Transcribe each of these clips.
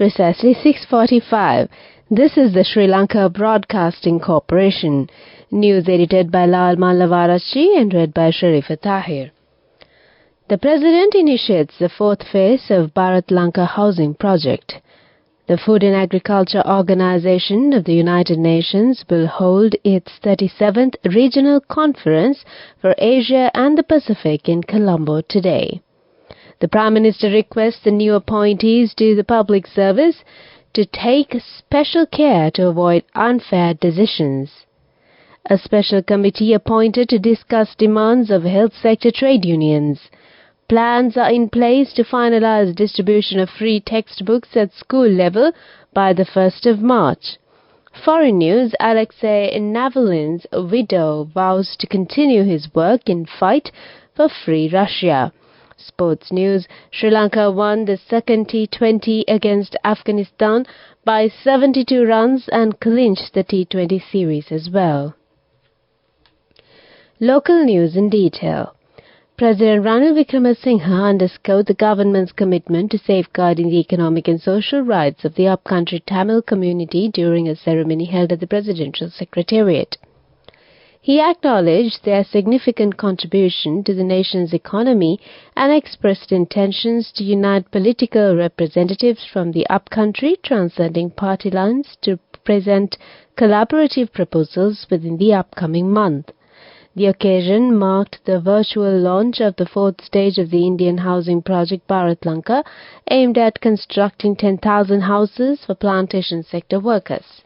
precisely 6:45. This is the Sri Lanka Broadcasting Corporation. News edited by Lal Mallavarachi and read by Sharifa Tahir. The President initiates the fourth phase of Bharat Lanka Housing Project. The Food and Agriculture Organization of the United Nations will hold its 37th Regional Conference for Asia and the Pacific in Colombo today. The Prime Minister requests the new appointees to the public service to take special care to avoid unfair decisions. A special committee appointed to discuss demands of health sector trade unions. Plans are in place to finalize distribution of free textbooks at school level by the 1st of March. Foreign news: Alexei Navalny's widow vows to continue his work in fight for free Russia. Sports news: Sri Lanka won the second T20 against Afghanistan by 72 runs and clinched the T20 series as well. Local news in detail. President Ranil Wickremesinghe underscored the government's commitment to safeguarding the economic and social rights of the upcountry Tamil community during a ceremony held at the Presidential Secretariat. He acknowledged their significant contribution to the nation's economy and expressed intentions to unite political representatives from the upcountry, transcending party lines, to present collaborative proposals within the upcoming month. The occasion marked the virtual launch of the fourth stage of the Indian housing project Bharat Lanka, aimed at constructing 10,000 houses for plantation sector workers.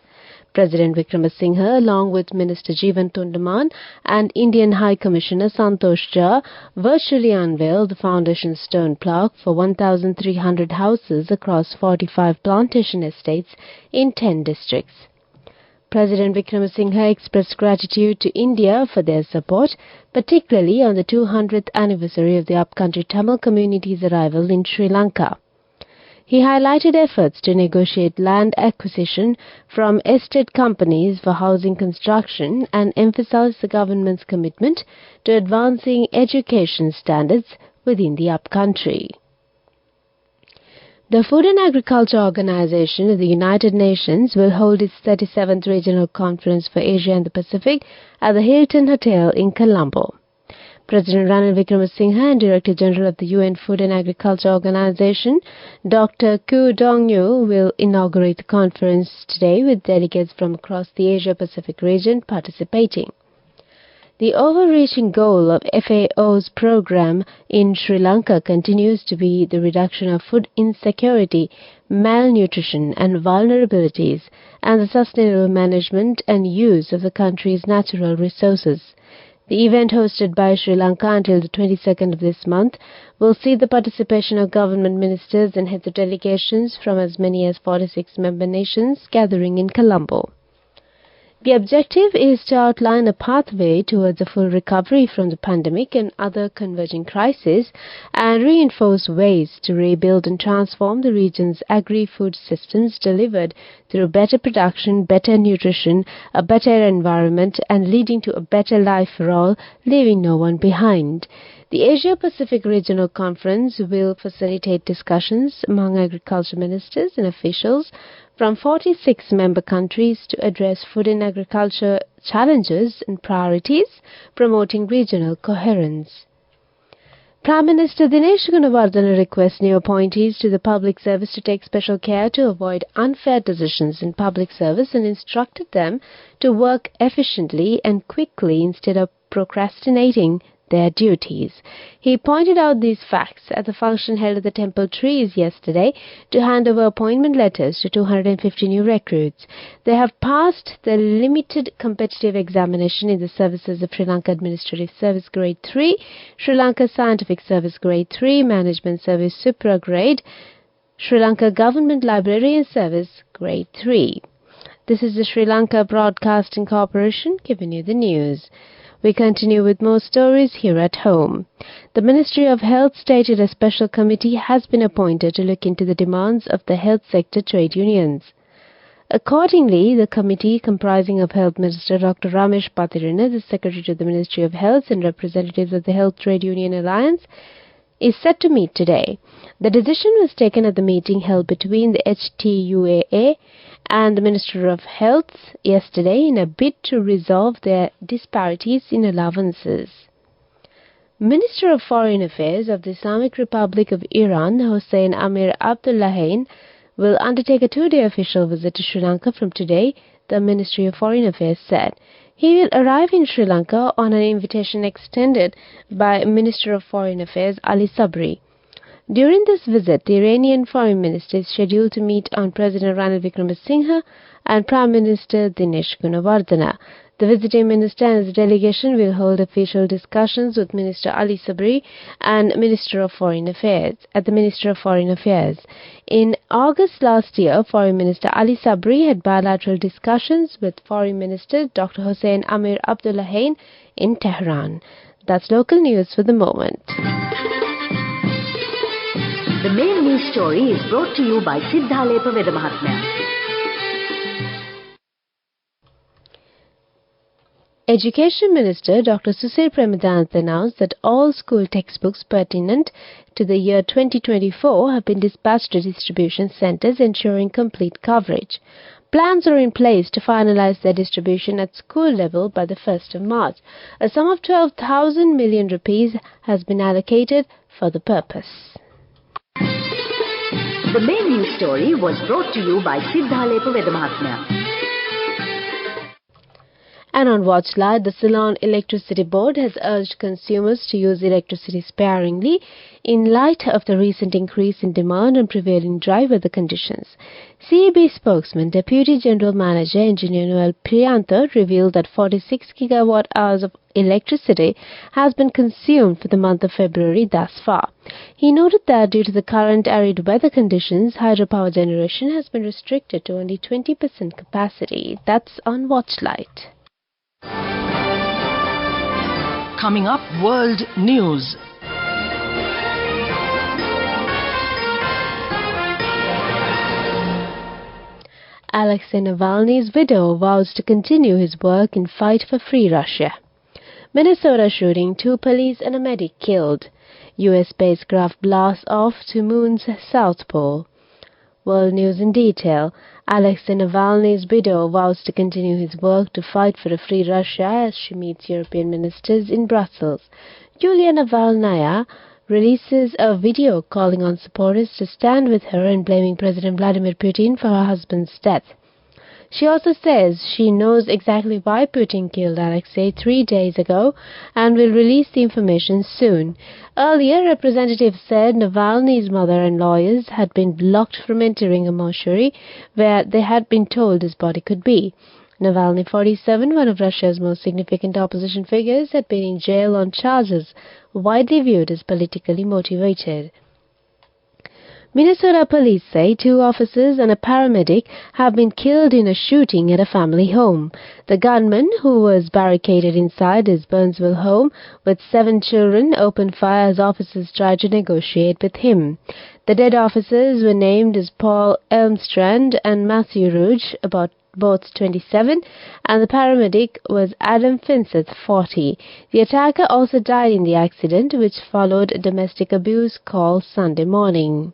President Wickremesinghe, along with Minister Jeevan Thundaman and Indian High Commissioner Santosh Jha, virtually unveiled the foundation stone plaque for 1,300 houses across 45 plantation estates in 10 districts. President Wickremesinghe expressed gratitude to India for their support, particularly on the 200th anniversary of the upcountry Tamil community's arrival in Sri Lanka. He highlighted efforts to negotiate land acquisition from estate companies for housing construction and emphasized the government's commitment to advancing education standards within the upcountry. The Food and Agriculture Organization of the United Nations will hold its 37th Regional Conference for Asia and the Pacific at the Hilton Hotel in Colombo. President Ranil Wickremesinghe and Director General of the UN Food and Agriculture Organization, Dr. Koo Dong-yu, will inaugurate the conference today with delegates from across the Asia-Pacific region participating. The overreaching goal of FAO's program in Sri Lanka continues to be the reduction of food insecurity, malnutrition and vulnerabilities, and the sustainable management and use of the country's natural resources. The event, hosted by Sri Lanka until the 22nd of this month, will see the participation of government ministers and heads of delegations from as many as 46 member nations gathering in Colombo. The objective is to outline a pathway towards a full recovery from the pandemic and other converging crises and reinforce ways to rebuild and transform the region's agri-food systems delivered through better production, better nutrition, a better environment, and leading to a better life for all, leaving no one behind. The Asia-Pacific Regional Conference will facilitate discussions among agriculture ministers and officials from 46 member countries to address food and agriculture challenges and priorities, promoting regional coherence. Prime Minister Dinesh Gunawardena requests new appointees to the public service to take special care to avoid unfair decisions in public service and instructed them to work efficiently and quickly instead of procrastinating their duties. He pointed out these facts at the function held at the Temple Trees yesterday to hand over appointment letters to 250 new recruits. They have passed the limited competitive examination in the services of Sri Lanka Administrative Service Grade 3, Sri Lanka Scientific Service Grade 3, Management Service Supra Grade, Sri Lanka Government Librarian Service Grade 3. This is the Sri Lanka Broadcasting Corporation giving you the news. We continue with more stories here at home. The Ministry of Health stated a special committee has been appointed to look into the demands of the health sector trade unions. Accordingly, the committee, comprising of Health Minister Dr. Ramesh Patirina, the Secretary to the Ministry of Health, and representatives of the Health Trade Union Alliance, is set to meet today. The decision was taken at the meeting held between the HTUAA and the Minister of Health yesterday in a bid to resolve their disparities in allowances. Minister of Foreign Affairs of the Islamic Republic of Iran, Hossein Amir Abdullahian, will undertake a two-day official visit to Sri Lanka from today, the Ministry of Foreign Affairs said. He will arrive in Sri Lanka on an invitation extended by Minister of Foreign Affairs Ali Sabri. During this visit, the Iranian Foreign Minister is scheduled to meet on President Ranil Wickremesinghe and Prime Minister Dinesh Gunawardena. The visiting minister and his delegation will hold official discussions with Minister Ali Sabri and Minister of Foreign Affairs at the Minister of Foreign Affairs. In August last year, Foreign Minister Ali Sabri had bilateral discussions with Foreign Minister Dr. Hossein Amir Abdullahian in Tehran. That's local news for the moment. The main news story is brought to you by Sinhala Mahatmya. Education Minister Dr. Susir Premadhanth announced that all school textbooks pertinent to the year 2024 have been dispatched to distribution centres, ensuring complete coverage. Plans are in place to finalise their distribution at school level by the 1st of March. A sum of 12,000 million rupees has been allocated for the purpose. The main news story was brought to you by Sinhala Mahatmya. And on Watchlight, the Ceylon Electricity Board has urged consumers to use electricity sparingly in light of the recent increase in demand and prevailing dry weather conditions. CEB spokesman, Deputy General Manager Engineer Noel Priantha revealed that 46 gigawatt-hours of electricity has been consumed for the month of February thus far. He noted that due to the current arid weather conditions, hydropower generation has been restricted to only 20% capacity. That's on Watchlight. Coming up, World News. Alexei Navalny's widow vows to continue his work in fight for free Russia. Minnesota shooting, 2 police and a medic killed. U.S. spacecraft blasts off to moon's south pole. World News in detail. Alexei Navalny's widow vows to continue his work to fight for a free Russia as she meets European ministers in Brussels. Yulia Navalnaya releases a video calling on supporters to stand with her and blaming President Vladimir Putin for her husband's death. She also says she knows exactly why Putin killed Alexei 3 days ago and will release the information soon. Earlier, representatives said Navalny's mother and lawyers had been blocked from entering a mortuary where they had been told his body could be. Navalny, 47, one of Russia's most significant opposition figures, had been in jail on charges widely viewed as politically motivated. Minnesota police say 2 officers and a paramedic have been killed in a shooting at a family home. The gunman, who was barricaded inside his Burnsville home with 7 children, opened fire as officers tried to negotiate with him. The dead officers were named as Paul Elmstrand and Matthew Rouge, both 27, and the paramedic was Adam Finseth, 40. The attacker also died in the accident, which followed a domestic abuse call Sunday morning.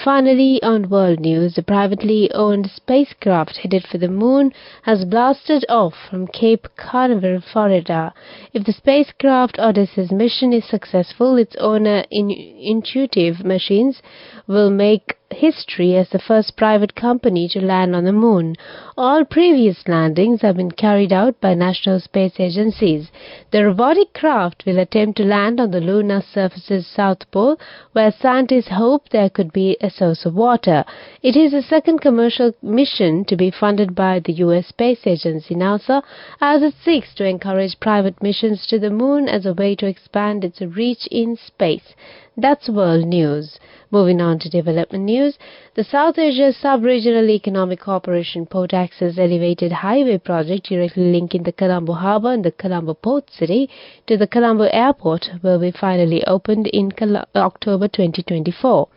Finally, on World News, a privately owned spacecraft headed for the moon has blasted off from Cape Canaveral, Florida. If the spacecraft Odysseus mission is successful, its owner, Intuitive Machines, will make history as the first private company to land on the moon. All previous landings have been carried out by national space agencies. The robotic craft will attempt to land on the lunar surface's south pole, where scientists hope there could be a source of water. It is the second commercial mission to be funded by the U.S. space agency NASA, as it seeks to encourage private missions to the moon as a way to expand its reach in space. That's World News. Moving on to development news, the South Asia Sub-Regional Economic Cooperation Port Access Elevated Highway project directly linking the Colombo Harbour and the Colombo Port City to the Colombo Airport will be finally opened in October 2024.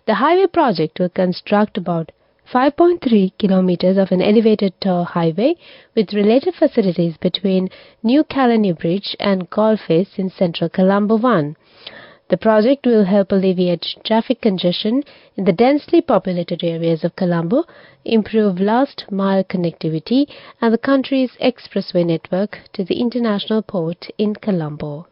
The highway project will construct about 5.3 kilometers of an elevated tow highway with related facilities between New Callaney Bridge and Golface in central Colombo 1. The project will help alleviate traffic congestion in the densely populated areas of Colombo, improve last-mile connectivity and the country's expressway network to the international port in Colombo.